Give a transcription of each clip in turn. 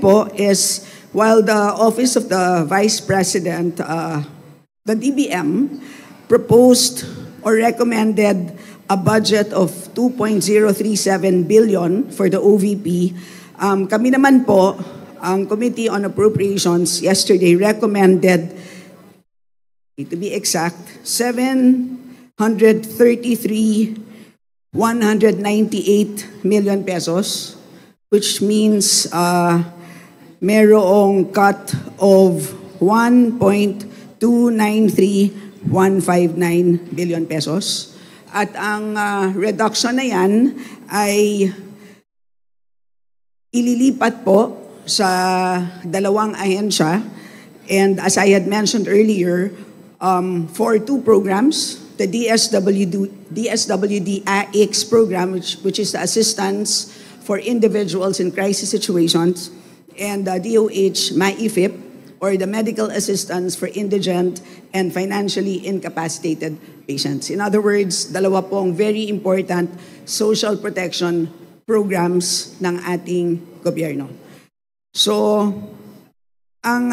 po is, while the Office of the Vice President, the DBM, proposed or recommended a budget of 2.037 billion for the OVP, kami naman po, ang Committee on Appropriations yesterday recommended, to be exact, 733,198 million pesos, which means merong cut of 1.293159 billion pesos. At ang reduction na yan ay ililipat po sa dalawang ahensya. And as I had mentioned earlier, for two programs, the DSWD-AX program, which is the Assistance for Individuals in Crisis Situations, and the DOH MAIFIP, or the Medical Assistance for Indigent and Financially Incapacitated Patients. In other words, dalawa pong very important social protection programs ng ating gobyerno. So, ang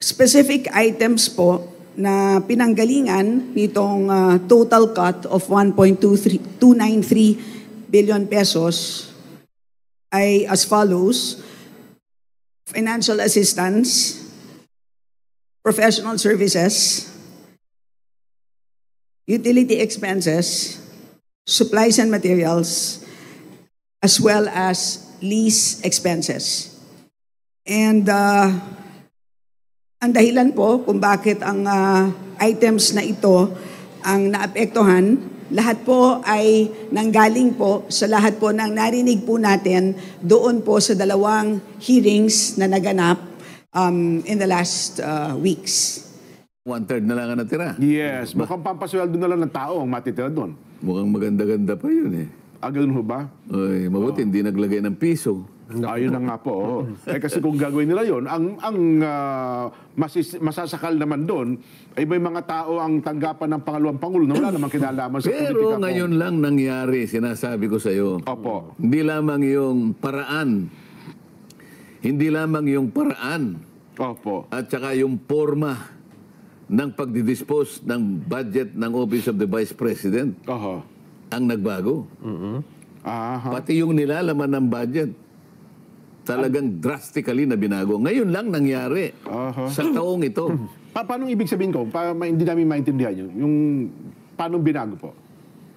specific items po na pinanggalingan nitong total cut of 1.293 billion pesos ay as follows: financial assistance, professional services, utility expenses, supplies and materials, as well as lease expenses. And ang dahilan po kung bakit ang items na ito ang naapektuhan, lahat po ay nanggaling po sa lahat po ng narinig po natin doon po sa dalawang hearings na naganap in the last weeks. 1/3 na lang ang natira. Yes, mukhang pampasweldo na lang ng tao ang matitira doon. Mukhang maganda-ganda pa yun eh. Ganun ho ba? Oy, mabuti hindi naglagay ng piso. Ayun na nga po. Kasi kung gagawin nila yun, ang masasakal naman doon, ay may mga tao ang tanggapan ng pangalawang pangulo na wala namang kinalaman sa politika po. Pero ngayon lang nangyari, sinasabi ko sa iyo. Opo. Hindi lamang yung paraan. Hindi lamang yung paraan. Opo. At saka yung forma ng pagdidispose ng budget ng Office of the Vice President ang nagbago. Pati yung nilalaman ng budget talagang drastically na binago. Ngayon lang nangyari sa taong ito. Paano ibig sabihin ko? Hindi namin maintindihan yun. Yung paano binago po?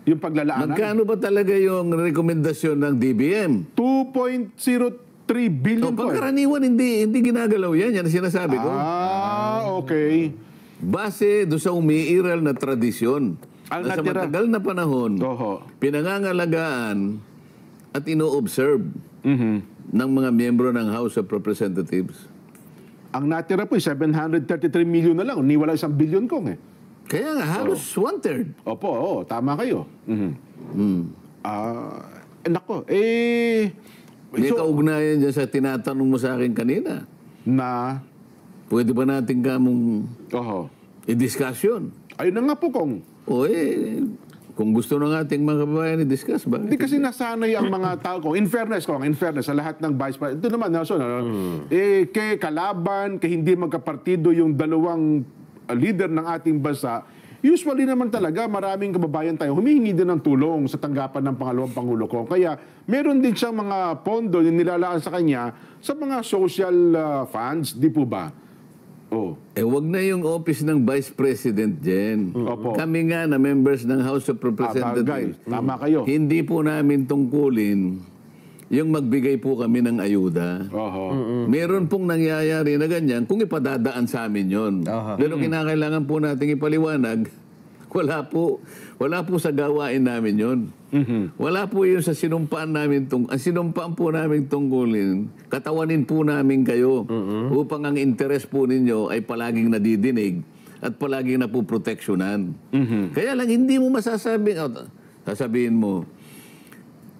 Yung paglalaanan? Magkano ba talaga yung rekomendasyon ng DBM? 2.03 billion po. Pagkaraniwan, hindi ginagalaw yan. Yan ang sinasabi ko. Okay. Base doon sa umiiral na tradisyon na sa matagal na panahon, pinangangalagaan at ino-observe ng mga miyembro ng House of Representatives. Ang natira po, 733 million na lang. Niwala 1 billion kong eh. Kaya nga, halos 1/3. Opo, tama kayo. Nako, may kaugnayan dyan sa tinatanong mo sa akin kanina. Na? Pwede ba natin kamong i-discussion? Ayun na nga po, Kong. Kung gusto ng ating mga kababayan i-discuss ba? Hindi kasi nasanay ang mga tao ko. In fairness, Kong, sa lahat ng vice president. Ito naman, Nelson, kay kalaban, kay hindi magkapartido yung dalawang leader ng ating bansa, usually naman talaga maraming kababayan tayo humihingi din ng tulong sa tanggapan ng pangalawang pangulo ko. Kaya meron din siyang mga pondo na nilalaan sa kanya sa mga social funds, di po ba? Wag na yung office ng Vice President dyan. Kami nga na members ng House of Representatives. Tama kayo. Hindi po namin tungkulin yung magbigay po kami ng ayuda. Meron pong nangyayari na ganyan kung ipadadaan sa amin yun. Pero kinakailangan po nating ipaliwanag, wala po sa gawain namin yun. Wala po yun sa sinumpaan namin. Ang sinumpaan po namin tungkulin, katawanin po namin kayo upang ang interes po ninyo ay palaging nadidinig at palaging napuproteksyonan. Kaya lang hindi mo sasabihin mo,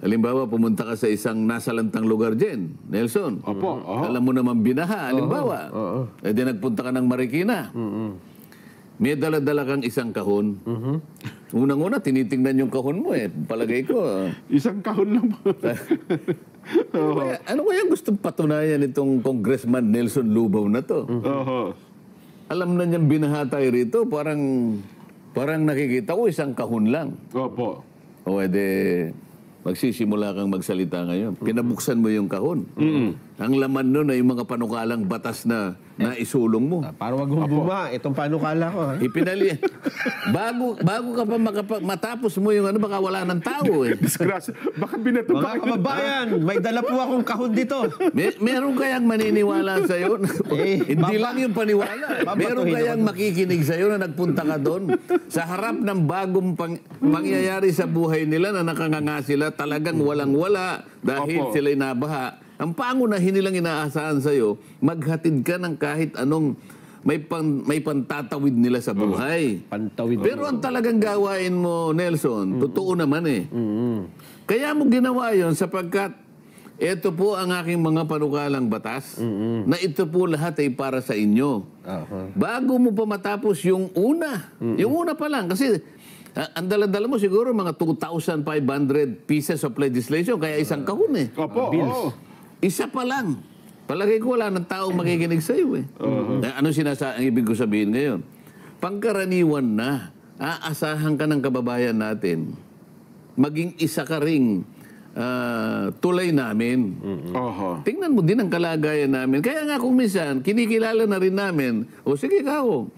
halimbawa, pumunta ka sa isang nasalantang lugar dyan, Nelson. Alam mo naman binaha, halimbawa. Di nagpunta ka ng Marikina. May dala-dala kang isang kahon. Unang-una, tinitingnan yung kahon mo eh. Palagay ko. Isang kahon lang po. Ano kaya gustong patunayan itong Congressman Nelson Lubao na to? Alam na niyang binahatay rito, parang nakikita ko isang kahon lang. Opo. O ede, magsisimula kang magsalita ngayon. Pinabuksan mo yung kahon. Ang laman nun ay mga panukalang batas na naisulong mo. Para wag mong buma, itong panukala ko. Ha? Ipinali. bago ka pa matapos mo yung ano, baka wala ng tao eh. Disgrasya. Baka binato Mga kababayan, may dala po akong kahon dito. Meron kayang maniniwala sa'yo? Hindi lang yung paniwala. Meron kayang makikinig sa'yo na nagpunta ka doon sa harap ng bagong pangyayari sa buhay nila na nakanganga sila, talagang walang-wala dahil sila'y nabaha. Ang pangunahin nilang inaasahan sa'yo, maghatid ka ng kahit anong may pantatawid nila sa buhay. Pantawid. Pero ang talagang gawain mo, Nelson, totoo naman eh. Kaya mo ginawa yon sapagkat ito po ang aking mga panukalang batas na ito po lahat ay para sa inyo. Bago mo pa matapos yung una pa lang, kasi ang dala-dala mo siguro mga 2,500 pieces of legislation, kaya isang kahon eh. Opo. Isa pa lang. Palagay ko wala ng taong makikinig sa iyo eh. Ano ang ibig ko sabihin ngayon? Pangkaraniwan na, aasahan ka ng kababayan natin, maging isa ka ring tulay namin. Tingnan mo din ang kalagayan namin. Kaya nga kung minsan, kinikilala na rin namin, sige ikaw,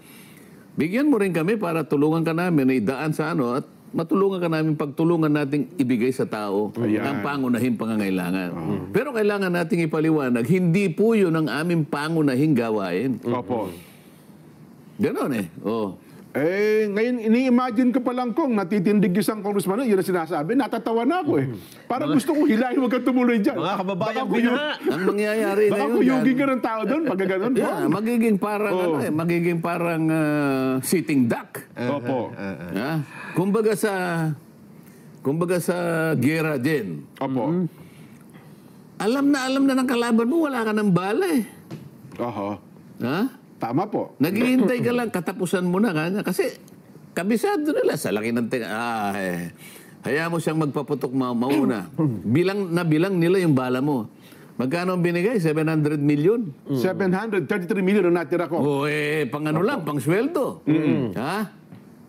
bigyan mo rin kami para tulungan ka namin na idaan sa ano at matulungan ka namin pagtulungan nating ibigay sa tao ang pangunahing pangangailangan. Pero kailangan nating ipaliwanag, hindi po yun ang aming pangunahing gawain. Opo. Ganon eh. Ngayon, ini-imagine ko pa lang kung natitindig isang congressman, yun ang sinasabi, natatawa na ako eh. Parang gusto kong hilahin, huwag kang tumuloy dyan. Mga kababayan, binaha. Ang mangyayari na baka yun kuyugin ka ng tao doon, pag gano'n. magiging parang, magiging parang sitting duck. Opo. Kumbaga sa gera din. Opo. Alam na ng kalaban mo, wala ka ng bala eh. Ha? Tama po. Naghihintay ka lang, katapusan mo na kanya. Kasi kabisado nila sa laki ng hayaan mo siyang magpaputok mauna. Bilang nila yung bala mo. Magkano ang binigay? 700 million? 733 million ang natira ko. Pang ano lang, pang sweldo. Ha?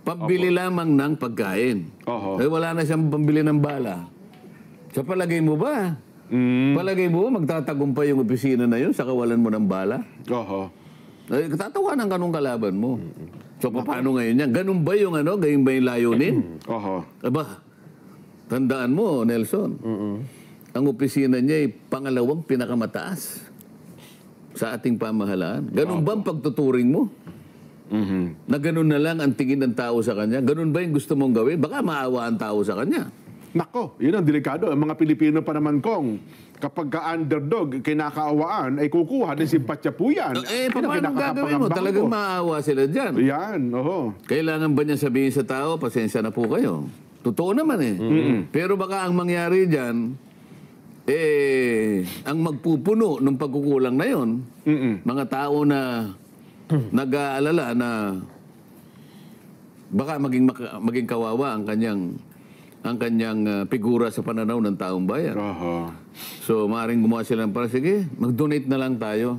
Pambili lamang ng pagkain. Wala na siyang pambili ng bala. Sa palagay mo ba? Palagay mo ba magtatagumpay yung opisina na yun sa kawalan mo ng bala? Tatawanan ka nung kalaban mo. So, paano ngayon yan? Ganun ba yung ganun ba yung layunin? Aba, tandaan mo, Nelson, ang opisina niya ay pangalawang pinakamataas sa ating pamahalaan. Ganun ba ang pagtuturing mo? Na ganun na lang ang tingin ng tao sa kanya? Ganun ba yung gusto mong gawin? Baka maawa ang tao sa kanya. Nako, yun ang delikado. Ang mga Pilipino pa naman kong kapag ka-underdog, kinakaawaan, ay kukuha din simpatya po yan. Paano gagawin mo? Talagang maawa sila dyan. Yan, Kailangan ba niya sabihin sa tao, pasensya na po kayo? Totoo naman eh. Pero baka ang mangyari dyan, ang magpupuno ng pagkukulang na yon, mga tao na nag-aalala na baka maging kawawa ang kanyang figura sa pananaw ng taong bayan. So, maaaring gumawa sila ng sige, mag-donate na lang tayo.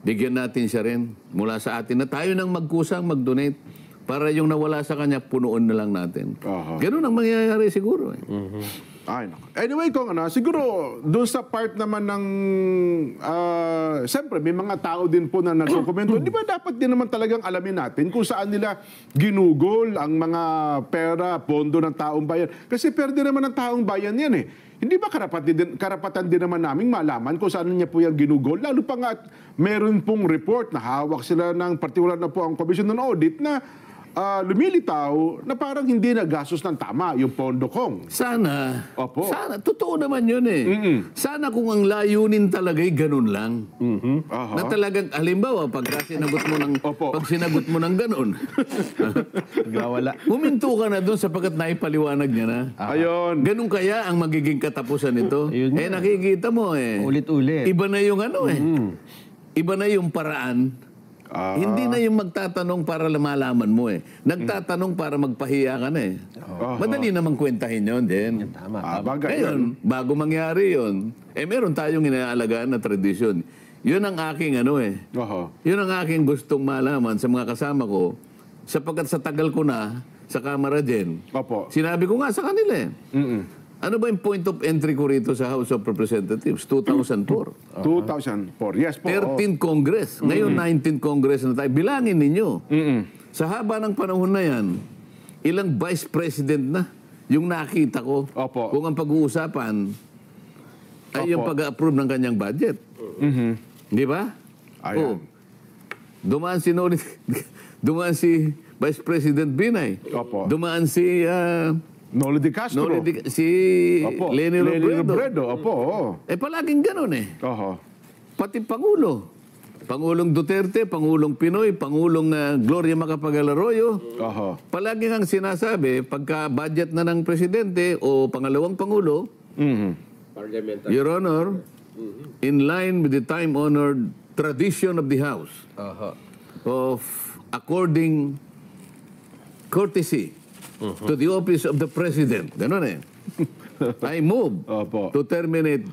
Bigyan natin siya rin mula sa atin na tayo nang magkusang mag-donate para yung nawala sa kanya, punuon na lang natin. Ganun ang mangyayari siguro. Anyway, siguro doon sa part naman ng siyempre may mga tao din po na nagkokomento. Di ba dapat din naman talagang alamin natin kung saan nila ginugol ang mga pera, pondo ng taong bayan. Kasi perde naman ng taong bayan yan eh. Hindi ba karapatan din naman naming malaman kung saan niya po yung ginugol? Lalo pa nga meron pong report na hawak sila ng particular na po ang Commission on Audit na lumilitaw na parang hindi nagastos ng tama yung pondo kong. Sana. Sana. Totoo naman yun eh. Sana kung ang layunin talaga'y ganun lang. Na talagang, halimbawa, pag sinagot mo ng ganun, huminto ka na doon sapagkat naipaliwanag niya na. Ayun. Ganun kaya ang magiging katapusan nito? Nakikita mo eh. Ulit-ulit. Iba na yung Iba na yung paraan Hindi na yung magtatanong para malaman mo eh. Nagtatanong para magpahiya ka na eh. Madali namang kwentahin yun din. Tama. Bagay Ngayon, bago mangyari yun, meron tayong inaalagaan na tradisyon. Yun ang aking yun ang aking gustong malaman sa mga kasama ko, sapagkat sa tagal ko na sa Kamara din, sinabi ko nga sa kanila eh. Ano ba yung point of entry ko rito sa House of Representatives? 2004. 2004, yes po. 13th Congress. Ngayon, 19th Congress na tayo. Bilangin ninyo. Sa haba ng panahon na yan, ilang vice president na yung nakita ko. Kung ang pag-uusapan ay yung pag-approve ng kanyang budget. Di ba? Ayan. Dumaan si Vice President Binay. Dumaan si... Noli de Castro. Si Leni Robredo. Palaging ganun eh. Pati Pangulo. Pangulong Duterte, Pangulong Pinoy, Pangulong Gloria Macapagal-Arroyo. Palaging ang sinasabi, pagka budget na ng presidente o pangalawang Pangulo, Your Honor, in line with the time-honored tradition of the House of according courtesy to the office of the President. Ganun eh. I move to terminate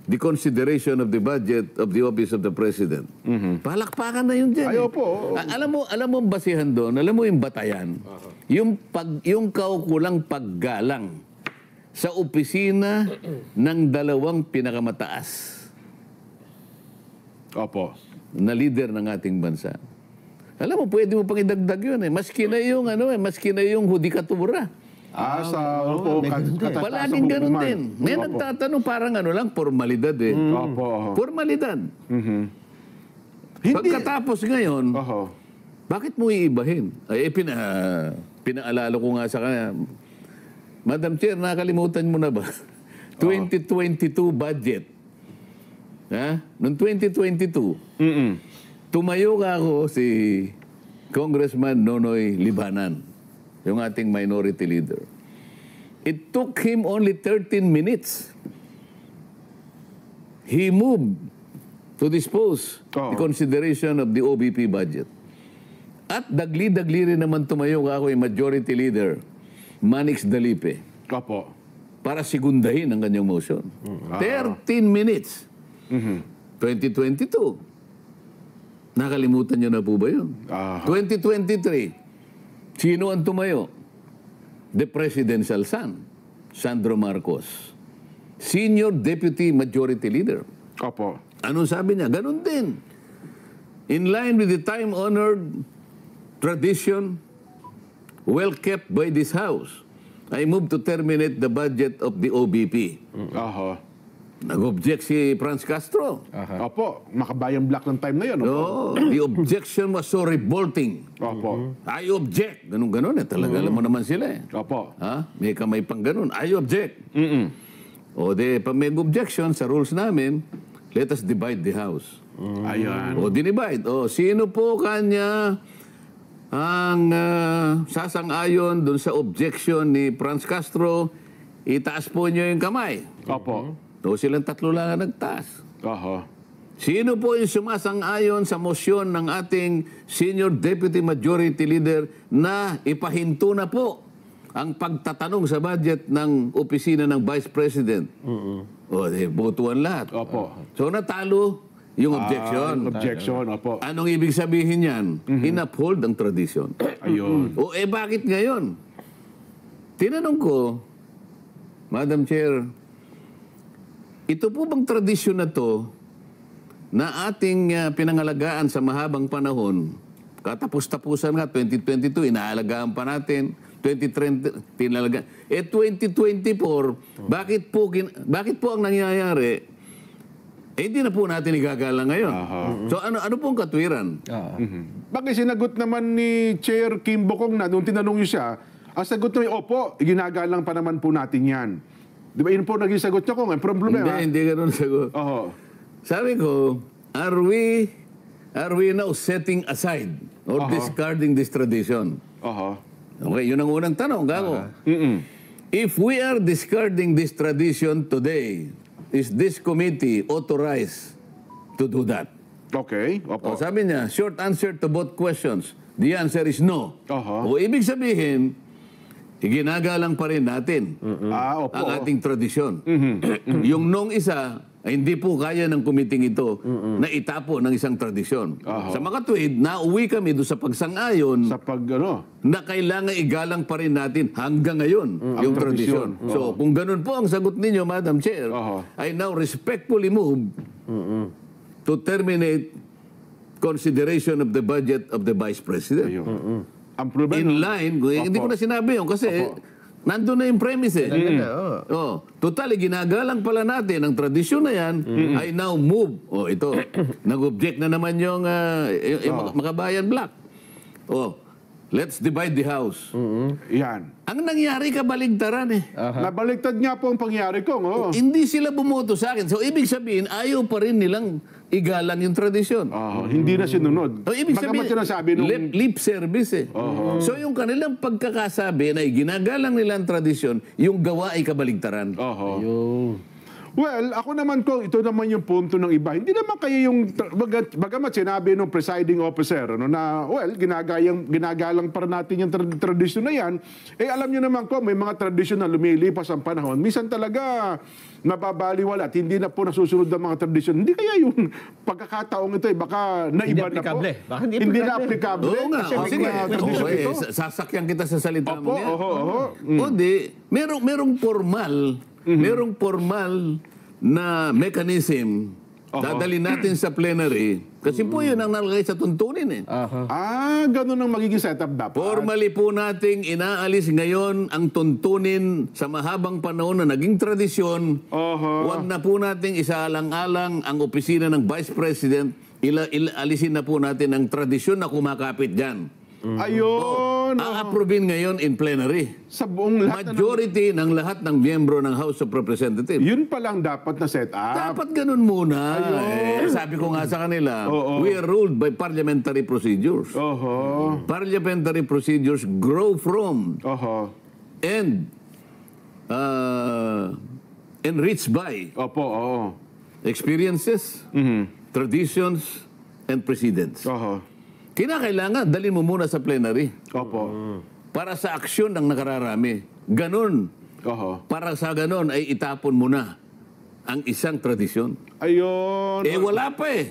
the consideration of the budget of the office of the President. Palakpakan na yun dyan. Alam mo ang basihan doon, alam mo yung batayan, yung kaukulang paggalang sa opisina ng dalawang pinakamataas na leader ng ating bansa. Alam mo, pwede mo pang idagdag yun eh. Maski na yung hudikatura. Palaging ganun din. May nagtatanong parang lang, formalidad eh. Formalidad. Pagkatapos ngayon, bakit mo iibahin? Pinaalala ko nga sa kanya, Madam Chair, nakalimutan mo na ba? 2022 budget. Noong 2022, tumayo ka ako si Congressman Nonoy Libanan, yung ating minority leader. It took him only 13 minutes. He moved to dispose the consideration of the OBP budget. At dagli-dagli rin naman tumayo ka ako yung majority leader, Manix Dalipe. Para sigundahin ang kanyang motion. 13 minutes. 2022. Nakalimutan nyo na po ba yun? 2023, sino ang tumayo? The presidential son, Sandro Marcos. Senior Deputy Majority Leader. Anong sabi niya? Ganun din. In line with the time-honored tradition well kept by this House, I move to terminate the budget of the OBP. Nag-object si Franz Castro. Makabayang black ng time na yun. The objection was so revolting. I object. Ganun eh. Talaga alam mo naman sila eh. May kamay pang ganun. I object. Pag may objection sa rules namin, let us divide the House. Dinivide. Sino po kanya ang sasang-ayon dun sa objection ni Franz Castro, itaas po niyo yung kamay. Silang tatlo lang ang nagtaas. Sino po yung sumasang-ayon sa mosyon ng ating Senior Deputy Majority Leader na ipahinto na po ang pagtatanong sa budget ng opisina ng Vice President? Botuan lahat. So natalo yung objection. Anong ibig sabihin yan? In-uphold ang tradition. Bakit ngayon? Tinanong ko, Madam Chair, ito po bang tradisyon na to na ating pinangalagaan sa mahabang panahon, katapos-tapusan nga, 2022, inaalagaan pa natin, 2030, tinalagaan. 2024, bakit po ang nangyayari, hindi na po natin igagalang ngayon. So ano pong katwiran? Bakit sinagot naman ni Chair Kim Bokong na, nung tinanong niyo siya, ang sagot niya, opo, ginagalang pa naman po natin yan. Di ba yun po naging sagot niya ko? May problema. Hindi ganun sagot. Sabi ko, are we now setting aside or discarding this tradition? Okay, yun ang unang tanong, gago. If we are discarding this tradition today, is this committee authorized to do that? Okay, opo. Sabi niya, short answer to both questions. The answer is no. O ibig sabihin, iginagalang pa rin natin Opo. ang ating tradisyon. Yung nung isa, ay hindi po kaya ng kumiting ito na itapo ng isang tradisyon. Sa makatwid, nauwi kami doon sa pagsang-ayon Sa pag, na kailangan igalang pa rin natin hanggang ngayon yung tradisyon. So, kung ganun po ang sagot ninyo, Madam Chair, I now respectfully move to terminate consideration of the budget of the Vice President. ang problema, In line, hindi ko na sinabi yun kasi nandun na yung premise eh. Total, ginagalang pala natin ang tradisyon na yan, I now move. Ito, nag-object na naman yung Makabayan Black. Let's divide the house. yan. Ang nangyari kabaligtaran eh. Nabaliktad nga po ang pangyari ko. Hindi sila bumoto sa akin. So, ibig sabihin, ayaw pa rin nilang igalang yung tradisyon. Hindi na sinunod. Ibig Bagamat sabihin, sinasabi nung... lip service eh. So, yung kanilang pagkakasabi na ginagalang nila ang tradisyon, yung gawa ay kabaligtaran. Well, ako naman ko, ito naman yung punto ng iba. Hindi naman kayo yung, bagamat sinabi ng presiding officer, na, well, ginagalang para natin yung tradisyon na yan, alam nyo naman ko, may mga tradisyon na lumilipas ang panahon. Minsan talaga, nababaliwala at hindi na po nasusunod ang mga tradisyon. Hindi kaya yung pagkakataong ito, baka naiba na po. Baka Hindi na applicable. Oo nga. Kasi may Sige. mga tradisyon ito. Sasakyan kita sa salita mo yan. Oho. Hindi. Merong formal na mechanism dadalhin natin sa plenary kasi po yun ang nalagay sa tuntunin eh. Ganun ang magiging setup dapat. Formally po nating inaalis ngayon ang tuntunin sa mahabang panahon na naging tradisyon. Huwag na po nating isaalang-alang ang opisina ng Vice President. Alisin na po natin ang tradisyon na kumakapit dyan. Ayun. A-approvein ngayon in plenary. Sa buong lahat Majority ng lahat ng miyembro ng House of Representatives. Yun pa lang dapat na setup. Dapat ganun muna. Sabi ko nga sa kanila, we are ruled by parliamentary procedures. Parliamentary procedures grow from and enriched by experiences, traditions, and precedents. Kinakailangan, dalhin mo muna sa plenary. Para sa aksyon ng nakararami. Ganon. Para sa ganon ay itapon mo na ang isang tradisyon. Ayun. Wala pa eh.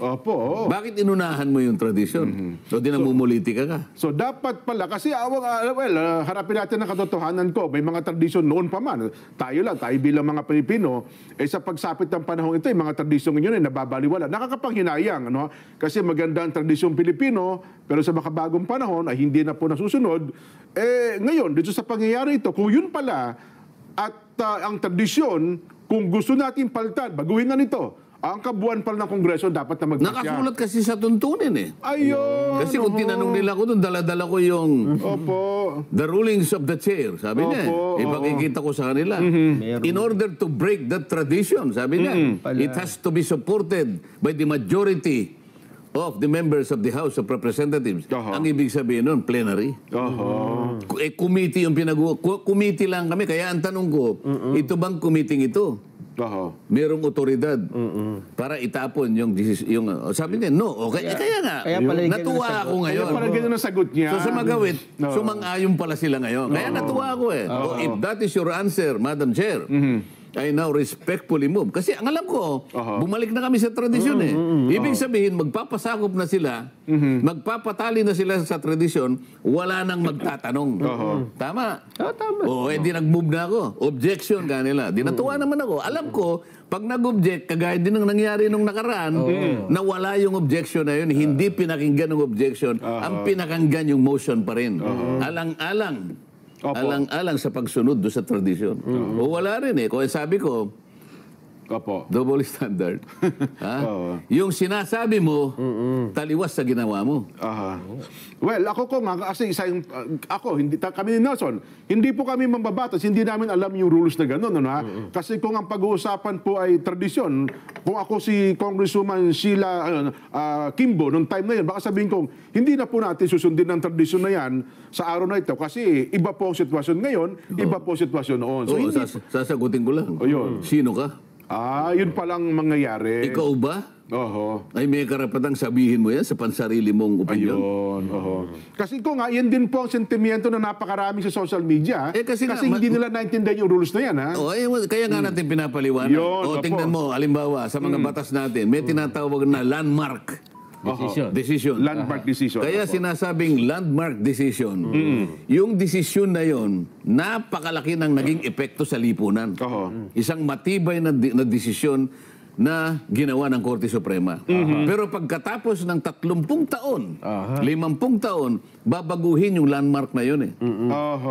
Bakit inunahan mo yung tradisyon? So, dinamumulitika ka. So, dapat pala, kasi harapin natin ang katotohanan ko. May mga tradisyon noon pa man. Tayo bilang mga Pilipino, sa pagsapit ng panahon ito, yung mga tradisyon yun ay nababaliwala. Nakakapanghinayang, Kasi maganda ang tradisyon Pilipino, pero sa makabagong panahon ay hindi na po nasusunod. Ngayon, dito sa pangyayari ito, kung yun pala, at ang tradisyon, kung gusto natin palitan, baguhin na nito. Ang kabuuan pala ng Kongreso dapat na magpasya. Nakasulat kasi sa tuntunin eh. Ayun. Kasi kung tinanong nila ko doon, dala-dala ko yung the rulings of the chair. Sabi niya, ipakikita ko sa kanila. In order to break that tradition, sabi niya, it has to be supported by the majority of the members of the House of Representatives. Ang ibig sabihin nun, plenary. Committee yung committee lang kami. Kaya ang tanong ko, ito bang committee ito? Merong otoridad para itapon yung sabi niya, no. Kaya nga, natuwa ako ngayon. Kaya pala ganyan ang sagot niya. So sa magawit, sumang-ayon pala sila ngayon. Kaya natuwa ako eh. If that is your answer, Madam Chair, I now respectfully move. Kasi ang alam ko, bumalik na kami sa tradisyon eh. Ibig sabihin, magpapasakop na sila, magpapatali na sila sa tradisyon, wala nang magtatanong. Tama? Tama. Di nag-move na ako. Objection kanila. Di natuwa naman ako. Alam ko, pag nag-object, kagaya din ang nangyari nung nakaraan, na wala yung objection na yun, hindi pinakinggan ng objection, ang pinakinggan yung motion pa rin. Alang-alang. Alang-alang sa pagsunod do sa tradisyon. O wala rin eh. Kung sabi ko, double standard. Yung sinasabi mo, taliwas sa ginawa mo. Well, ako kasi kami ni Nelson, hindi po kami mambabatas, hindi namin alam yung rules na gano'n. Kasi kung ang pag-uusapan po ay tradisyon, kung ako si Congresswoman Sheila Kimbo, nung time na yun, baka sabihin kong, hindi na po natin susundin ang tradisyon na yan sa araw na ito. Kasi iba po ang sitwasyon ngayon, iba po ang sitwasyon noon. So, sasagutin ko lang. Sino ka? Yun palang mangyayari. Ikaw ba? Oho. Ay may karapatang sabihin mo yan sa pansarili mong opinion? Ayun. Oho. Kasi ko nga, yan din po ang sentimiento na napakarami sa social media. Kasi hindi nila naintindihan yung rules na yan, ha? Kaya nga natin pinapaliwanag. Yun, Tingnan mo, halimbawa, sa mga batas natin, may tinatawag na landmark decision. Landmark decision. Kaya sinasabing landmark decision, yung desisyon na yon, napakalaki ng naging epekto sa lipunan. Isang matibay na desisyon na ginawa ng Korte Suprema. Pero pagkatapos ng 30 taon, 50 taon, babaguhin yung landmark na yun eh.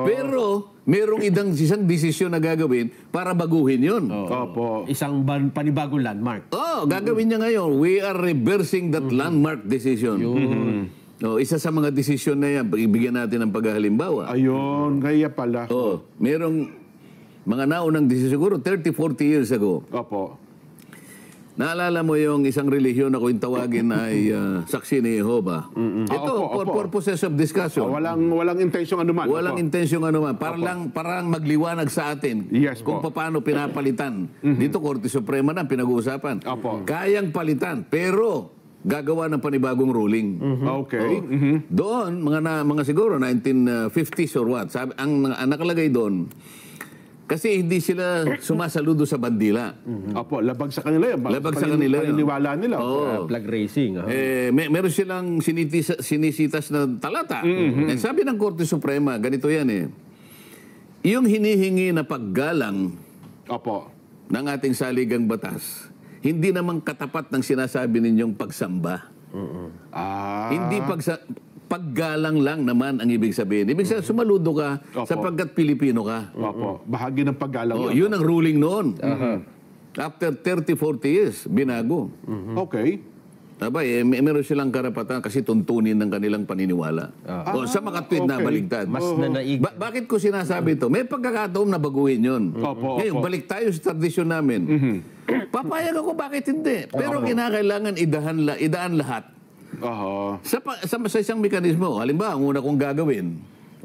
Pero merong isang desisyon na gagawin para baguhin yun. Isang panibagong landmark. Gagawin niya ngayon. We are reversing that landmark decision. Isa sa mga desisyon na yan, ibigyan natin ng paghalimbawa. Ayun, kaya pala. Merong mga naunang desisyon, siguro 30-40 years ago. Naalala mo yung isang relihiyon na kung tawagin ay Saksi ni Jehovah. Ito, for purposes of discussion. Walang intensyong anuman. Walang intensyong anuman. Parang magliwanag sa atin kung paano pinapalitan. Dito, Korte Suprema na pinag-uusapan. Kayang palitan, pero gagawa ng panibagong ruling. Doon, mga siguro 1950s or what, ang nakalagay doon, kasi hindi sila sumasaludo sa bandila. Labag sa kanila yan. Labag sa kanila yan. Paniniwala nila. Flag racing. Meron silang sinisitas na talata. And sabi ng Korte Suprema, ganito yan eh. Yung hinihingi na paggalang ng ating saligang batas, hindi naman katapat ng sinasabi ninyong pagsamba. Hindi paggalang lang naman ang ibig sabihin. Ibig sabihin, sumaludo ka sapagkat Pilipino ka. Bahagi ng paggalang. Yun ang ruling noon. After 30-40 years, binago. Meron silang karapatan kasi tuntunin ng kanilang paniniwala. Sa makatwid na baligtad. Mas nanaig. Bakit ko sinasabi ito? May pagkakataon na baguhin yun. Ngayon, balik tayo sa tradisyon namin. Papayag ako, bakit hindi? Pero kinakailangan idaan lahat. Sa isang mekanismo, halimbawa, ang una kong gagawin,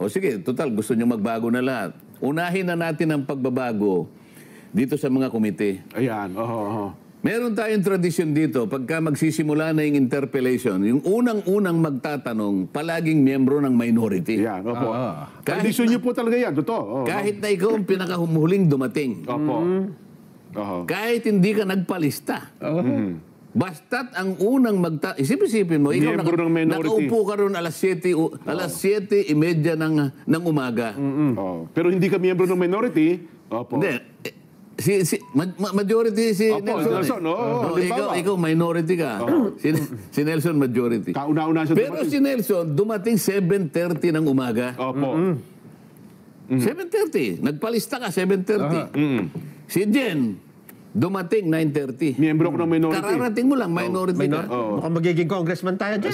sige, total, gusto nyo magbago na lahat. Unahin na natin ang pagbabago dito sa mga komite. Meron tayong tradisyon dito, pagka magsisimula na yung interpellation, yung unang-unang magtatanong, palaging miyembro ng minority. Tradisyon nyo po talaga yan, totoo. Kahit na ikaw ang pinakahuling dumating. Kahit hindi ka nagpalista. Basta't ang unang isipin mo, ikaw nakaupo ka ron alas 7:30 ng umaga. Pero hindi ka miyembro ng minority. Hindi. Majority si Nelson. Ikaw minority ka. Si Nelson majority. Kauna-una siya. Pero si Nelson dumating 7:30 ng umaga. 7:30. Nagpalista ka 7:30. Si Jen dumating 9:30. Miyembro ko ng minority. Kararating mo lang, minority ka. Mukhang magiging congressman tayo dyan.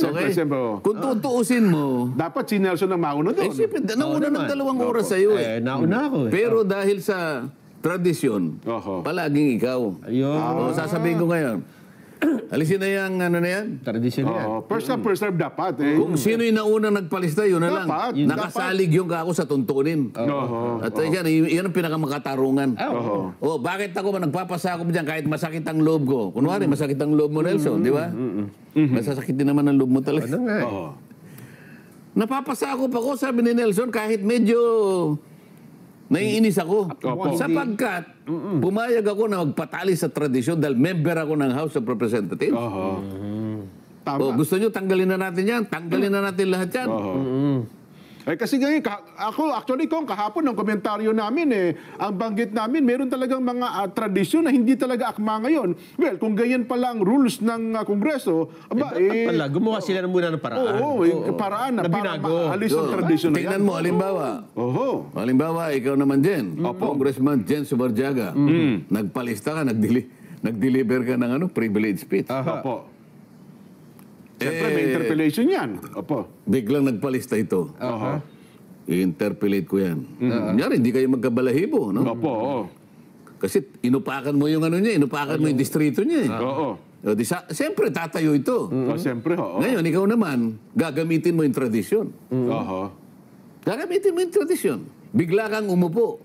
Kung tutuusin mo, dapat si Nelson ang mauna doon. nauna ng 2 oras sa'yo eh. Nauna ako eh. Pero dahil sa tradisyon, palaging ikaw. Sasabihin ko ngayon, alisin na yung ano na yan. Tradisyon yan. First come, first serve dapat. Kung sino yung nauna nagpalista, yun na lang. Nakasalig yung kako sa tuntunin. At yan ang pinakamakatarungan. Bakit ako nagpapasakop dyan kahit masakit ang loob ko? Kunwari, masakit ang loob mo, Nelson, di ba? Masasakit din naman ang loob mo talaga. Napapasakop ako, sabi ni Nelson, kahit medyo naiinis ako. Sapagkat pumayag ako na magpatali sa tradisyon dahil member ako ng House of Representatives. Gusto nyo tanggalin na natin yan? Tanggalin na natin lahat yan. Kasi ngayon, kung kahapon ng komentaryo namin, ang banggit namin, meron talagang mga tradisyon na hindi talaga akma ngayon. Well, kung ganyan pala ang rules ng Kongreso, gumawa sila muna ng paraan. Paraan na para binago. maalis ang tradisyon na yan. Tingnan mo, halimbawa, ikaw naman Jen, Congressman Jen Subarjaga, nagpalista ka, nag-deliver ka ng privilege speech. Siyempre, may interpellation yan. Biglang nagpalista ito. I-interpellate ko yan. Kunyari, hindi kayo magkabalahibo, no? Kasi inupakan mo yung inupakan mo yung distrito niya. Siyempre, tatayo ito. Ngayon, ikaw naman, gagamitin mo yung tradisyon. Gagamitin mo yung tradisyon. Bigla kang umupo.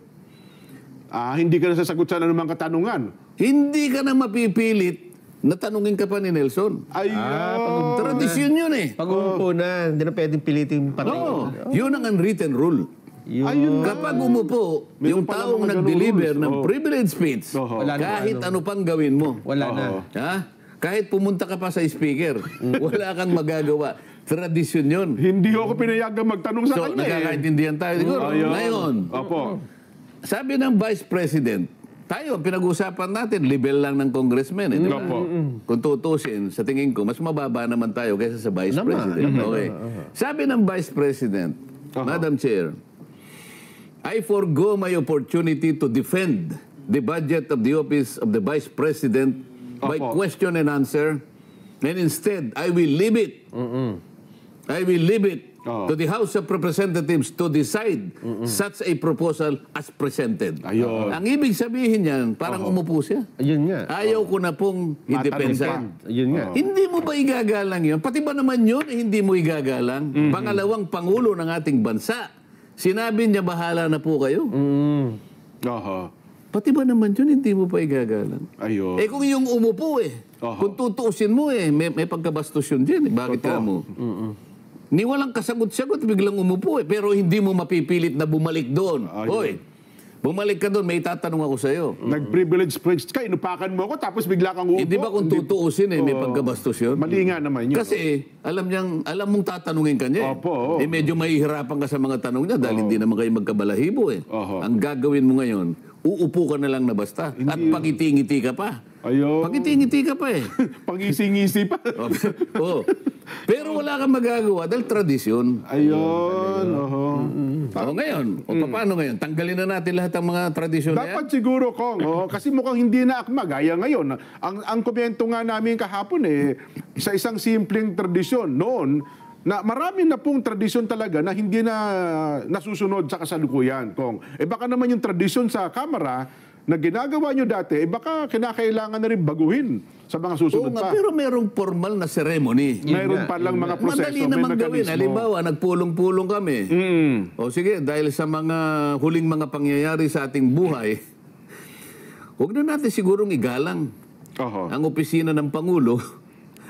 Hindi ka nasasagot sa anumang katanungan. Hindi ka na mapipilit na tanungin ka pa ni Nelson. Ayun. Tradisyon yun eh. Pag umupo na, hindi na pwedeng piliting patay. Oo. Yun ang unwritten rule. Ayun na. Kapag umupo, yung Meron pala taong mga ganung nag-deliver rules. ng Oo. privilege speech, Oo. Wala na kahit ano pang gawin mo, Wala na. ha? Kahit pumunta ka pa sa speaker, wala kang magagawa. Tradisyon yun. Hindi ako pinayagang magtanong sa So, kanya nagkakaintindihan tayo siguro. Ayun. Ngayon, Opo. sabi ng Vice President, tayo, pinag-usapan natin, level lang ng congressman. Di ba? Opo. Kung tutusin, sa tingin ko, mas mababa naman tayo kaysa sa Vice President. Okay. Sabi ng Vice President, Madam Chair, I forgo my opportunity to defend the budget of the office of the Vice President by Opo. question and answer, and instead, I will leave it. I will leave it to the House of Representatives to decide such a proposal as presented. Ayun. Ang ibig sabihin niyan, parang umupo siya. Ayun nga. Ayaw ko na pong idepensa. Ayun nga. Hindi mo ba igagalang yun? Pati ba naman yun, hindi mo igagalang? Pangalawang Pangulo ng ating bansa. Sinabi niya, bahala na po kayo. Aha. Pati ba naman yun, hindi mo pa igagalang? Ayun. Eh kung yung umupo kung tutuusin mo may pagkabastos yun dyan. Bakit ka mo? Ni walang kasagot-sagot, biglang umupo pero hindi mo mapipilit na bumalik doon. Ayun. Hoy, bumalik ka doon, may tatanong ako sa'yo. Nag-privilege speech ka, inupakan mo ako, tapos bigla kang uupo. Hindi ba kung tutuusin may pagkabastos yun? Mali nga naman yun. Kasi alam mong tatanungin ka niya. Opo, oo. Medyo mahihirapan ka sa mga tanong niya dahil hindi naman kayo magkabalahibo Oho. Ang gagawin mo ngayon, uupo ka na lang na basta. At pangiti-ngiti ka pa. Ayun. Pangiti-ngiti ka pa Pangisi-ngisi pa. Oo. Pero wala kang magagawa dahil tradisyon. Ayun. Oho. Ngayon, paano ngayon? Tanggalin na natin lahat ng mga tradisyon na yan? Dapat siguro, Kong. Kasi mukhang hindi na akma. Gaya ngayon. Ang komento nga namin kahapon sa isang simpleng tradisyon noon, na marami na pong tradisyon talaga na hindi na nasusunod sa kasalukuyan, Kong. Baka naman yung tradisyon sa Kamara na ginagawa nyo dati, baka kinakailangan na rin baguhin sa mga susunod Oo nga, pa. pero merong formal na ceremony. Mayroon pa lang mga proseso, Madali may namang gawin. mekanismo. Halimbawa, nagpulong-pulong kami. O sige, dahil sa mga huling mga pangyayari sa ating buhay, huwag na natin sigurong igalang Oho. ang opisina ng Pangulo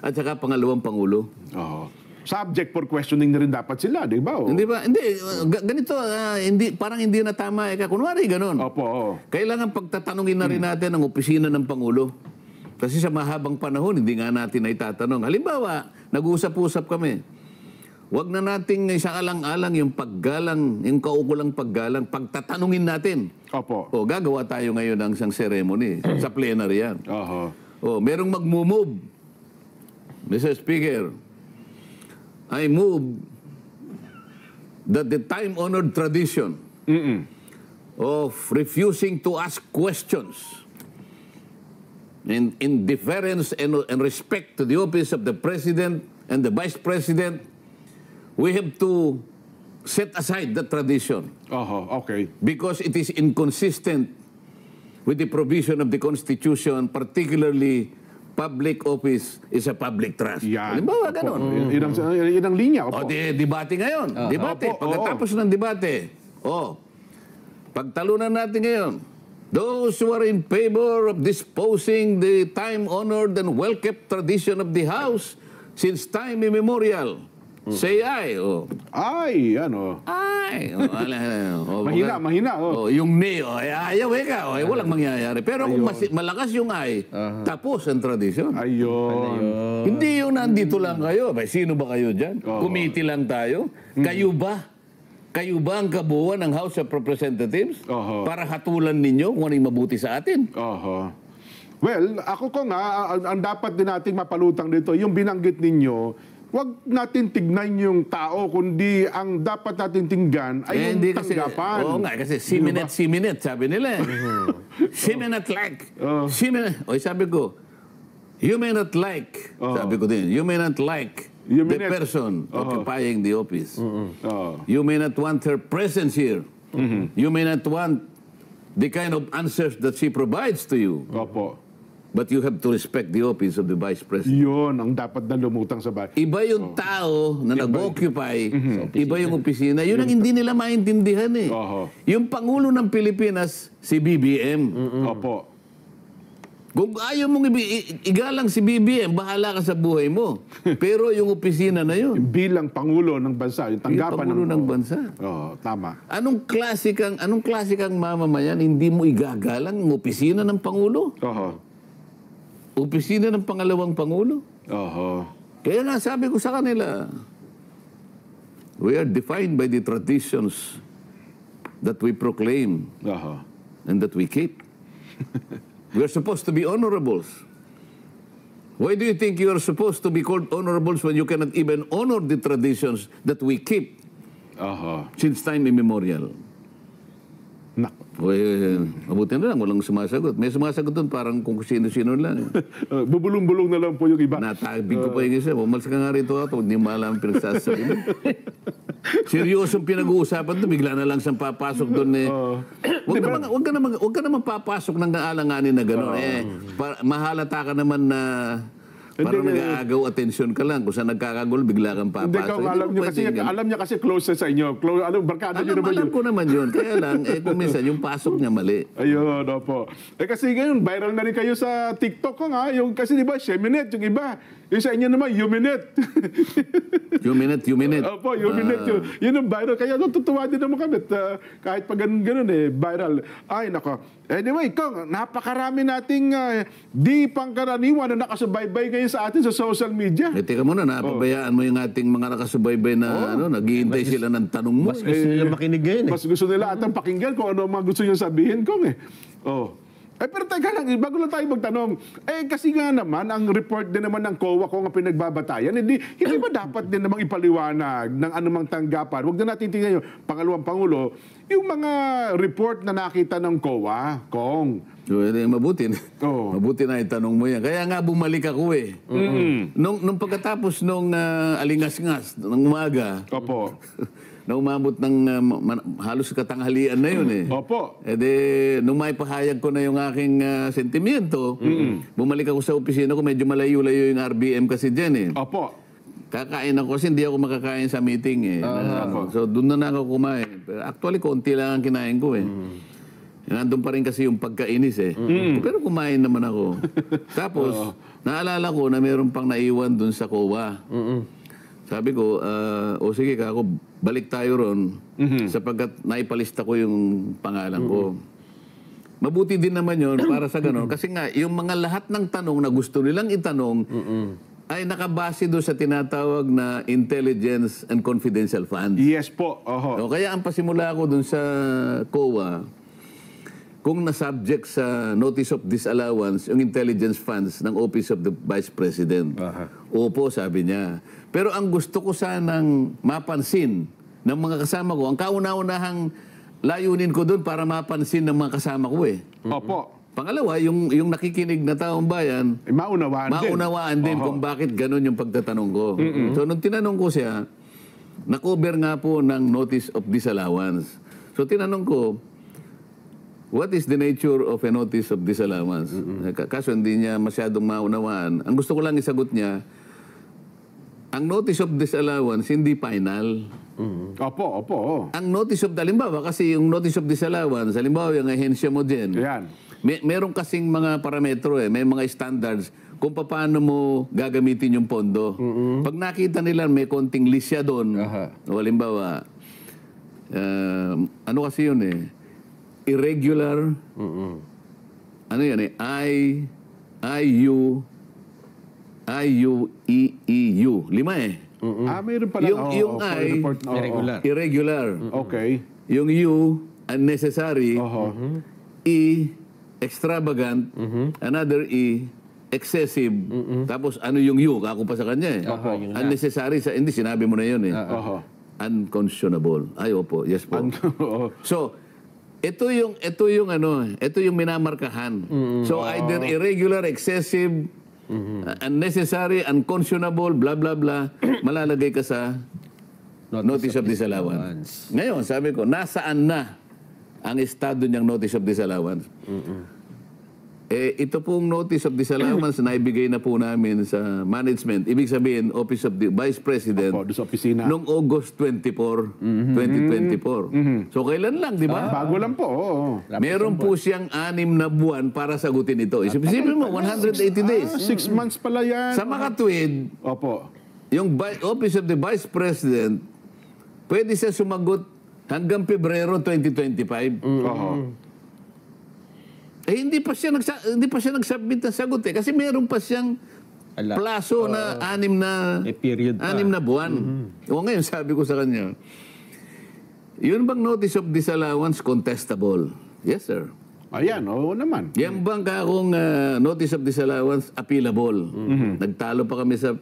at saka pangalawang Pangulo. Oho. Subject for questioning na rin dapat sila, di ba? Hindi ba? Hindi. Ganito, parang hindi na tama. Kunwari, ganun. Opo. Oo. Kailangan pagtatanungin na rin natin ang opisina ng Pangulo. Kasi sa mahabang panahon, hindi nga natin na itatanong. Halimbawa, nag-usap-usap kami. Huwag na nating isaalang-alang yung paggalang, yung kaukulang paggalang, pagtatanungin natin. Opo. O, gagawa tayo ngayon ng isang ceremony sa plenary yan. Oho. O, merong mag-move. Mr. Speaker, I move that the time-honored tradition of refusing to ask questions in deference and respect to the office of the President and the Vice President, we have to set aside that tradition Oho. Okay. because it is inconsistent with the provision of the Constitution, particularly public office is a public trust. Yan. Halimbawa, Opo. ganun. Yun ang linya. O, Opo. debate ngayon. Debate. Opo, Pagkatapos ng debate, pagtalunan natin ngayon, those who are in favor of disposing the time-honored and well-kept tradition of the House since time immemorial, say aye. O, Ay, ano. ay. Mahina. Yung nay, ayaw ka. Walang mangyayari. Pero kung malakas yung ay, tapos ang tradisyon. Ayun. Hindi yung nandito lang kayo. Sino ba kayo dyan? Committee lang tayo? Kayo ba? Kayo ba ang kabuuan ng House of Representatives? Para hatulan ninyo kung ano yung mabuti sa atin? Oho. Well, ako ko nga, ang dapat din nating mapalutang dito, yung binanggit ninyo, wag natin tignan yung tao, kundi ang dapat natin tingnan ay yung tanggapan. Oo nga, kasi siminate, sabi nila. Siminate like. Sabi ko, you may not like, sabi ko din, you may not like the person occupying the office. You may not want her presence here. You may not want the kind of answers that she provides to you. Opo. But you have to respect the office of the Vice President. Yun ang dapat na lumutang sa bahay. Iba yung tao na nag-occupy, iba yung opisina. Yun ang hindi nila maintindihan Yung Pangulo ng Pilipinas, si BBM. Opo. Kung ayaw mong igalang si BBM, bahala ka sa buhay mo. Pero yung opisina na yun. Bilang Pangulo ng bansa, yung tanggapan Pangulo ng bansa. Oo, tama. Anong klasikang mamamayan hindi mo igagalang ang opisina ng Pangulo? Oo. Opisina ng pangalawang Pangulo? Oo. Kaya nga sabi ko sa kanila, we are defined by the traditions that we proclaim Oo. and that we keep. We are supposed to be honorables. Why do you think you are supposed to be called honorables when you cannot even honor the traditions that we keep Oo. since time immemorial? Nak. Mabuti na lang, walang sumasagot. May sumasagot doon, parang kung sino-sino lang. Bubulong-bulong na lang po yung iba. Natagbig ko pa yung isa. Umalis ka nga rito ako, hindi mo alam ang pinagsasabi mo. Seryosong pinag-uusapan doon, bigla na lang siyang papasok doon eh. Huwag ka naman papasok ng alanganin na gano'n. Mahalata ka naman na parang nag-aagaw atensyon ka lang. Kung saan nagkakagulo, bigla kang papasok. Hindi, alam niya kasi close sa inyo. Barkada niyo naman yun. Alam ko naman yun. Kaya lang, kung minsan, yung pasok niya mali. Ayun, opo. Kasi ngayon, viral na rin kayo sa TikTok ko nga. Kasi di ba, Sheminette, yung iba. Yung sa inyo naman, Yuminette. Yuminette. Opo, Yuminette yun. Yun ang viral. Kaya natutuwa din naman kami. Kahit pa ganun viral. Ay, nako. Anyway, Kong, napakarami nating di pangkaraniwan na nakasubaybay ngayon sa atin sa social media. Teka muna, napabayaan mo yung ating mga nakasubaybay na naghihintay sila ng tanong mo. Mas gusto nila makinig ngayon Mas gusto nila atang pakinggan kung ano mga gusto nyo sabihin, Kong eh. Pero teka lang, bago lang tayo magtanong, kasi nga naman, ang report din naman ng COA kung ang pinagbabatayan, hindi ba dapat din namang ipaliwanag ng anumang tanggapan? Huwag na natin tingnan yung pangalawang Pangulo, yung mga report na nakita ng COA, Kong. So, mabuti. Mabuti na itanong mo yan. Kaya nga bumalik ako eh. Nung pagkatapos nung alingas-ngas ng umaga, Opo. na umabot ng halos katanghalian na yun eh. Opo. Nung maipahayag ko na yung aking sentimiento, bumalik ako sa opisina ko, medyo malayo-layo yung RBM kasi dyan eh. Opo. Kakain ako kasi hindi ako makakain sa meeting eh. So doon na ako kumain. Pero actually, konti lang ang kinain ko eh. Nandun pa rin kasi yung pagkainis eh. Pero kumain naman ako. Tapos, naalala ko na meron pang naiwan dun sa COA. Sabi ko, sige ka ako, balik tayo ron sapagkat naipalista ko yung pangalan ko. Mabuti din naman yun para sa gano'n. Kasi nga, yung mga lahat ng tanong na gusto nilang itanong ay nakabase doon sa tinatawag na intelligence and confidential funds. Yes po. Kaya ang pasimula ko doon sa COA, kung na-subject sa notice of disallowance yung intelligence funds ng Office of the Vice President. Opo, sabi niya. Pero ang gusto ko sanang mapansin ng mga kasama ko, ang kauna-unahang layunin ko doon para mapansin ng mga kasama ko eh. Opo. Pangalawa, yung nakikinig na taong bayan, maunawaan din kung bakit ganun yung pagtatanong ko. So nung tinanong ko siya, na-cover nga po ng notice of disallowance. So tinanong ko, what is the nature of a notice of disallowance? Kaso hindi niya masyadong maunawaan. Ang gusto ko lang isagot niya, ang notice of disallowance hindi final. Opo. Ang notice of, halimbawa, kasi yung notice of disallowance, halimbawa yung ahensya mo din, meron kasing mga parametro eh, may mga standards kung paano mo gagamitin yung pondo. Pag nakita nila may konting lisya doon, halimbawa, ano kasi yun eh, irregular, ano yan eh, IUEEU. 5 eh. Mayroon pala. Yung I, irregular. Okay. Yung U, unnecessary. E, extravagant. Another E, excessive. Tapos ano yung U? Kako pa sa kanya eh. Unnecessary. Hindi, sinabi mo na yun eh. Unconscionable. Ay, opo. Yes po. So, ito yung minamarkahan. So, either irregular, excessive, unnecessary, unconscionable, blah, blah, blah, malalagay ka sa notice of disallowance. Ngayon, sabi ko, nasaan na ang estado niyang notice of disallowance? Ito pong notice of disallowance na ibigay na po namin sa management. Ibig sabihin, Office of the Vice President, Opo, doon sa opisina. noong August 24, 2024. So, kailan lang, di ba? Bago lang po, oo. Meron po siyang 6 na buwan para sagutin ito. Isipin mo, 180 days. 6 months pala yan. Sa makatwid, Opo. yung Office of the Vice President, pwede siya sumagot hanggang Pebrero 2025. Oho. Hindi pa siya nag-submit ng sagot kasi meron pa siyang plaso na 6 na period pa. 6 na buwan. O ngayon sabi ko sa kanya, yun bang notice of disallowance contestable? Yes, sir. Ayan, oo naman. Yan bang kakong notice of disallowance appealable? Nagtalo pa kami sa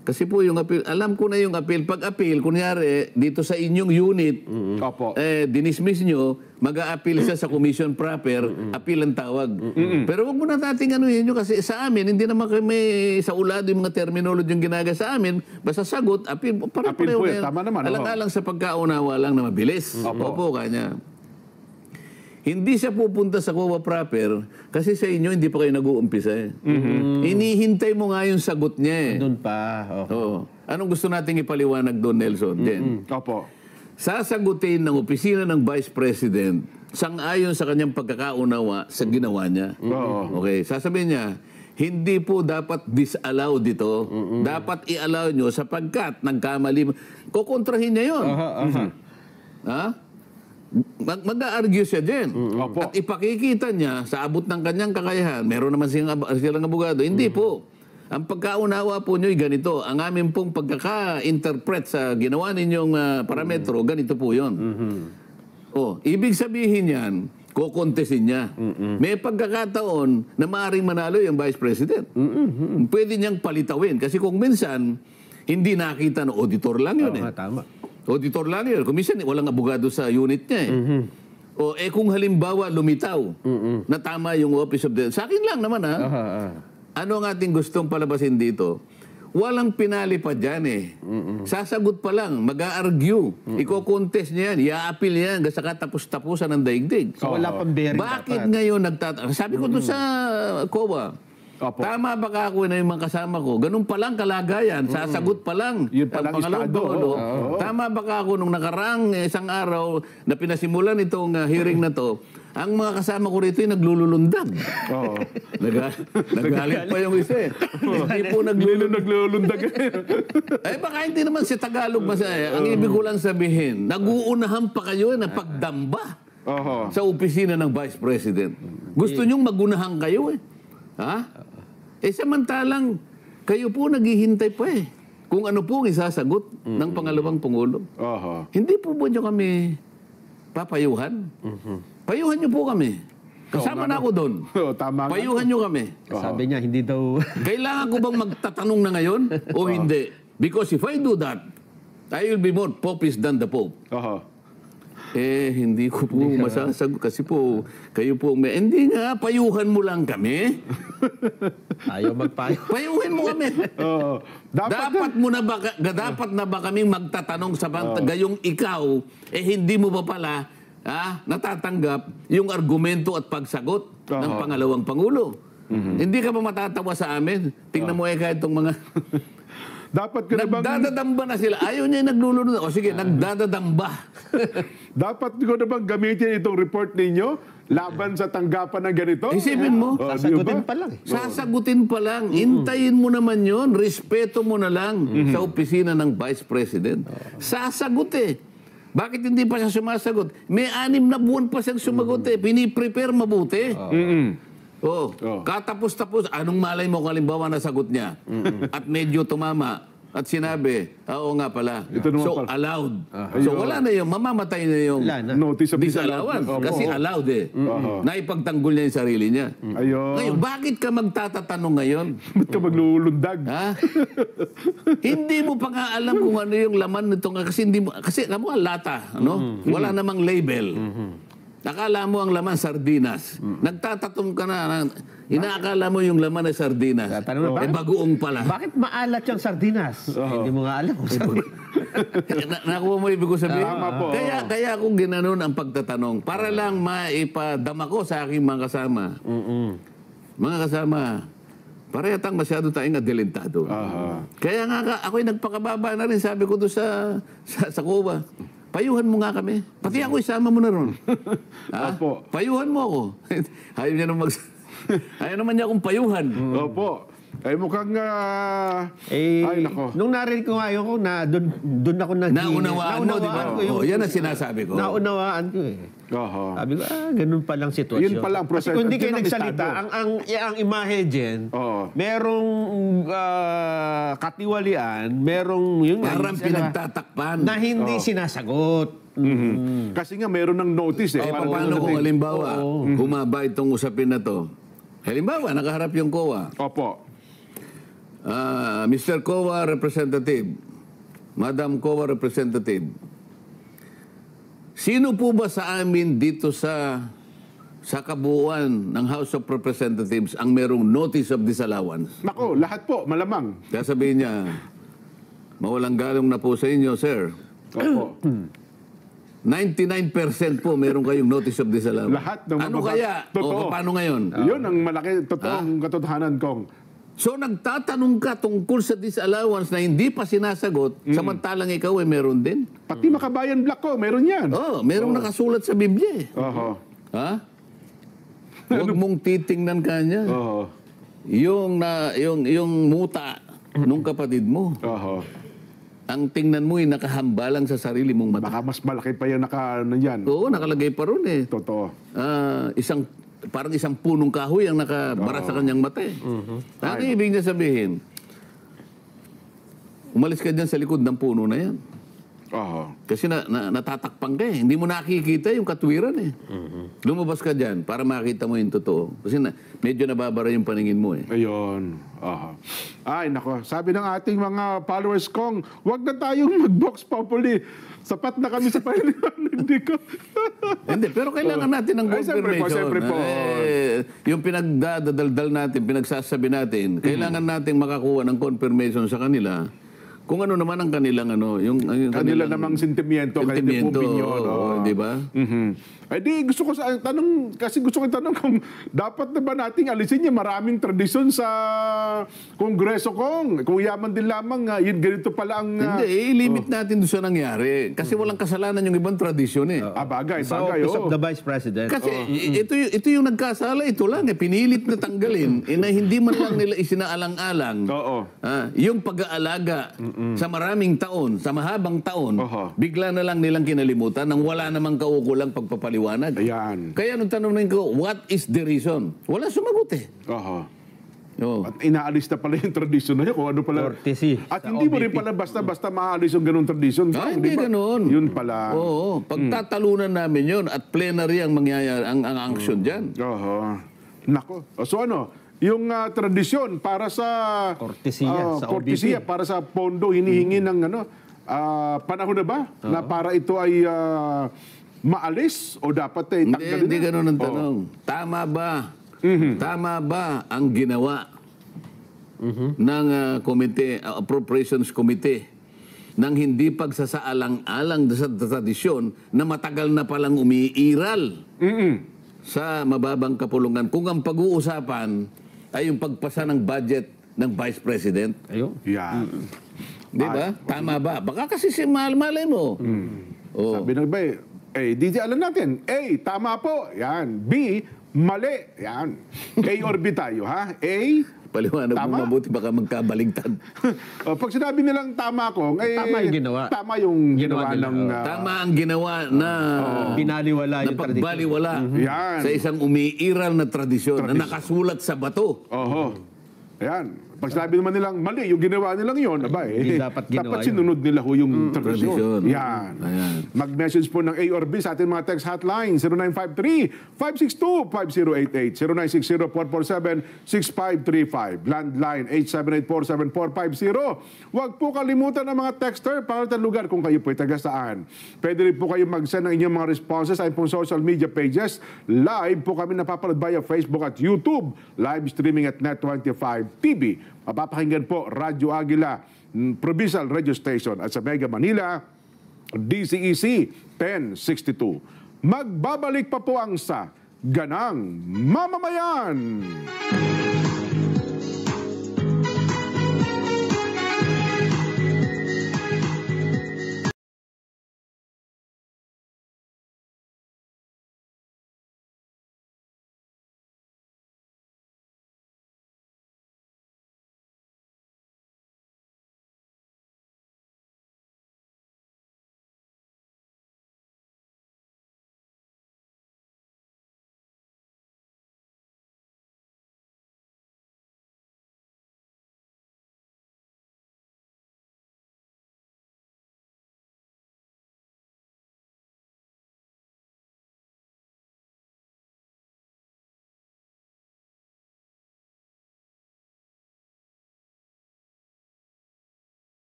kasi po yung appeal, alam ko na yung appeal. Pag appeal, kunyari, dito sa inyong unit, Opo. dinismiss nyo, mag-a-appeal siya sa commission proper, appeal ang tawag. Pero wag mo na nating ano yun, kasi sa amin, hindi naman kami sa ulado yung mga terminology yung ginaga sa amin, basta sagot, appeal, Appeal pareho po na yun, yun. tama naman, Alang-alang sa pagkaunawa lang na mabilis. Opo, kanya. Hindi siya pupunta sa COA proper kasi sa inyo hindi pa kayo nag-uumpisa eh. Hinihintay mo nga yung sagot niya eh. Doon pa. Oo. Anong gusto nating ipaliwanag doon, Nelson? Jen? Opo. Sasagutin ng opisina ng Vice President sang-ayon sa kanyang pagkakaunawa sa ginawa niya. Okay, sasabihin niya, hindi po dapat disallow dito. Dapat i-allow nyo sapagkat nagkamali. Kukontrahin niya yun. Ha? Mag-a-argue siya din. At ipakikita niya sa abot ng kanyang kakayahan, meron naman silang abogado. Hindi po. Ang pagkaunawa po nyo ay ganito. Ang amin pong pagkaka-interpret sa ginawa ninyong parametro, ganito po yun. Ibig sabihin yan, kukontesin niya. May pagkakataon na maaaring manalo yung Vice President. Pwede niyang palitawin. Kasi kung minsan, hindi nakita ng auditor lang yun Tama. Auditor lang yun. Kumisan, walang abogado sa unit niya eh. Kung halimbawa lumitaw na tama yung Office of the... Sa akin lang naman Ano ang ating gustong palabasin dito? Walang pinalipad yan eh. Sasagot pa lang, mag-a-argue. Iko-contest niya yan, i-a-appeal yan, sa katapos-tapusan ng daigdig. So wala pang bearing Bakit ngayon Sabi ko doon sa COA, Opo. tama ba ka ako na yung mga kasama ko? Ganun pa lang kalagayan. Sasagot pa lang. Yun pa lang pangalawang estado. pangulo. Tama ba ka ako nung nakarang isang araw na pinasimulan itong hearing na to, ang mga kasama ko rito ay naglululundag. Nagalit pa yung isa eh. Hindi po naglulundag. Baka hindi naman si Tagalog masaya. Ang ibig ko lang sabihin, nag-uunahan pa kayo na pagdamba sa opisina ng Vice President. Gusto nyong magunahan kayo eh. Ha? Samantalang, kayo po naghihintay pa eh. Kung ano po ang isasagot ng pangalawang Pangulo. Hindi po ba nyo kami papayuhan? Payuhan nyo po kami. Kasama na ako doon. Payuhan nyo kami. Sabi niya, hindi daw... Kailangan ko bang magtatanong na ngayon o hindi? Because if I do that, I will be more popist than the Pope. Hindi ko po masasagot kasi po, kayo po, hindi nga, payuhan mo lang kami. Ayaw magpayo. Payuhin mo kami. Dapat na ba kaming magtatanong sa gayong ikaw, hindi mo ba pala natatanggap yung argumento at pagsagot ng pangalawang Pangulo? Hindi ka ba matatawa sa amin? Tingnan mo kahit itong mga... Dapat ko na bang... Nagdadadamba na sila. Ayaw niya naglulunod. O sige, nagdadadamba. Dapat ko na bang gamitin itong report ninyo laban sa tanggapan ng ganito? Isipin mo. Sasagutin pa lang. Sasagutin pa lang. Hintayin mo naman yon. Respeto mo na lang sa opisina ng Vice President. Sasagot eh. Bakit hindi pa siya sumasagot? May 6 na buwan pa siyang sumagot eh. Piniprepare mabuti. Katapos-tapos, anong malay mo kung halimbawa nasagot niya? At medyo tumama. At sinabi, oo nga pala. So, allowed. So, wala na yung, mamamatay na yung notice of disallowance. Kasi allowed eh. Naipagtanggol niya yung sarili niya. Ngayon, bakit ka magtatatanong ngayon? Ba't ka maglulundag? Hindi mo pa nga alam kung ano yung laman nito. Kasi alam mo, lata. Wala namang label. Akala mo ang laman sardinas. Nagtatatong ka na, inaakala mo yung laman ay sardinas. Bagoong pala. Bakit maalat yung sardinas? Hindi mo nga alam kung sardinas. Nakuha mo ibig ko sabihin? Tama po. Kaya akong ginanon ang pagtatanong para lang maipadama ko sa aking mga kasama. mga kasama, parehang masyado tayong adelentado. Kaya nga ako'y nagpakababa na rin, sabi ko doon sa Cuba, payuhan mo nga kami. Pati ako isama mo na ron. Opo. Payuhan mo ako. Ayaw niya ayaw naman niya akong payuhan. Opo. Ay mukhang... ay, nako. Nung narinig ko nga yun, doon ako Naunawaan mo, di ba? Yan ang sinasabi ko. Naunawaan ko eh. Sabi ko, ganun palang sitwasyon. Yun palang Kasi kung hindi kayo nagsalita, ang imahe dyan, merong katiwalian, merong yun parang pinagtatakpan. na hindi sinasagot. Kasi nga meron ng notice eh. Paano kung halimbawa, humaba itong usapin na to? Halimbawa, nakaharap yung COA. Opo. Mr. COA Representative, Madam COA Representative, sino po ba sa amin dito sa kabuuan ng House of Representatives ang merong notice of disallowance? Nako, lahat po, malamang. Kaya sabihin niya, mawalang galong na po sa inyo, sir. Opo. 99% po meron kayong notice of disallowance. Lahat ng ano kaya? Totoo. O paano ngayon? Yun ang malaki, totoong katotohanan kong. So nagtatanong ka tungkol sa disallowance na hindi pa sinasagot, samantalang ikaw ay meron din? Pati Makabayan Black ko, meron yan. Merong nakasulat sa Biblia eh. Ha? Huwag mong titingnan kanya. Yung muta nung kapatid mo. Ang tingnan mo ay nakahambalang sa sarili mong mata. Baka mas malaki pa yan yan. Oo, nakalagay pa ron eh. Totoo. Parang isang punong kahoy ang nakabara sa kanyang mata eh. Ano ibig niya sabihin? Umalis ka dyan sa likod ng puno na yan. Kasi natatakpan ka eh. Hindi mo nakikita yung katwiran eh. Lumabas ka dyan para makita mo yung totoo. Kasi medyo nababara yung paningin mo eh. Ayun. Ay, nako. Sabi ng ating mga followers kong, wag na tayong mag-box populi. Sapat na kami sa pahilihan. Hindi ko. Hindi, pero kailangan natin ng confirmation. Siyempre po. Yung pinagdadaldal natin, pinagsasabi natin, kailangan nating makakuha ng confirmation sa kanila kung ano naman ang kanilang yung kanila namang sentimiento, kanilang opinion. Di ba? Eh di, gusto ko tanong kung dapat na ba nating alisin yung maraming tradisyon sa Kongreso kong. Kung yaman din lamang, yun ganito pala ang... Hindi, i-limit natin doon sa nangyari. Kasi walang kasalanan yung ibang tradisyon eh. Bagay. Sa Office of the Vice President. Kasi ito yung nagkasala, ito lang eh. Pinilit na tanggalin. Na hindi man lang nila isinaalang-alang. Yung pag-aalaga sa maraming taon, sa mahabang taon, bigla na lang nilang kinalimutan nang wala namang kaukulang pagpapaliwanag. Ayan. Kaya nung tanong ko, what is the reason? Wala sumagot eh. At inaalis na pala yung tradisyon na yun. Kung ano pala. Courtesy. At hindi mo rin pala basta-basta maaalis yung ganung tradisyon. Hindi ganun. Yun pala. Oo. Pagtatalunan namin yun at plenary ang mangyayari, ang action dyan. Nako. So yung tradisyon para sa Kortesiya, sa kortesiya, OBP. para sa pondo hinihingi ng panahon na ba na para ito ay maalis o dapat tanggalin? Hindi ganun ang tanong. Tama ba? Tama ba ang ginawa ng Appropriations Committee ng hindi pagsasaalang-alang sa tradisyon na matagal na palang umiiral sa mababang kapulungan kung ang pag-uusapan ay yung pagpasa ng budget ng Vice President? Ayun. Yan. Di ba? Tama ba? Baka kasi malay mo. Sabi ng iba di alam natin. A, tama po. Yan. B, mali. Yan. A or B tayo, ha? A, Paliwanag tama? mo mabuti, baka magkabaligtad. Pag sinabi nilang tama ko, tama yung ginawa. Tama yung ginawa ng... Tama ang ginawa na binaliwala na yung tradisyon. pagbaliwala Yan. sa isang umiiral na tradisyon na nakasulat sa bato. Ayan. Pag sinabi naman nilang mali, yung ginawa nilang yon, Hindi dapat ginawa yun. sinunod nila ho yung tradisyon. Tradisyon. Yan. Ayan. Mag-message po ng A or B sa ating mga text hotline, 0953-562-5088, 0960-447-6535, landline 878-474-50. Huwag po kalimutan ng mga texter para sa lugar kung kayo po ay taga saan. Pwede rin po kayo mag-send ng inyong mga responses sa pong social media pages. Live po kami napapanood via Facebook at YouTube. Live streaming at Net25 TV. Mapapakinggan po Radyo Agila, Provincial Radio Station at sa Mega Manila, DCEC 1062. Magbabalik pa po ang sa Ganang Mamamayan!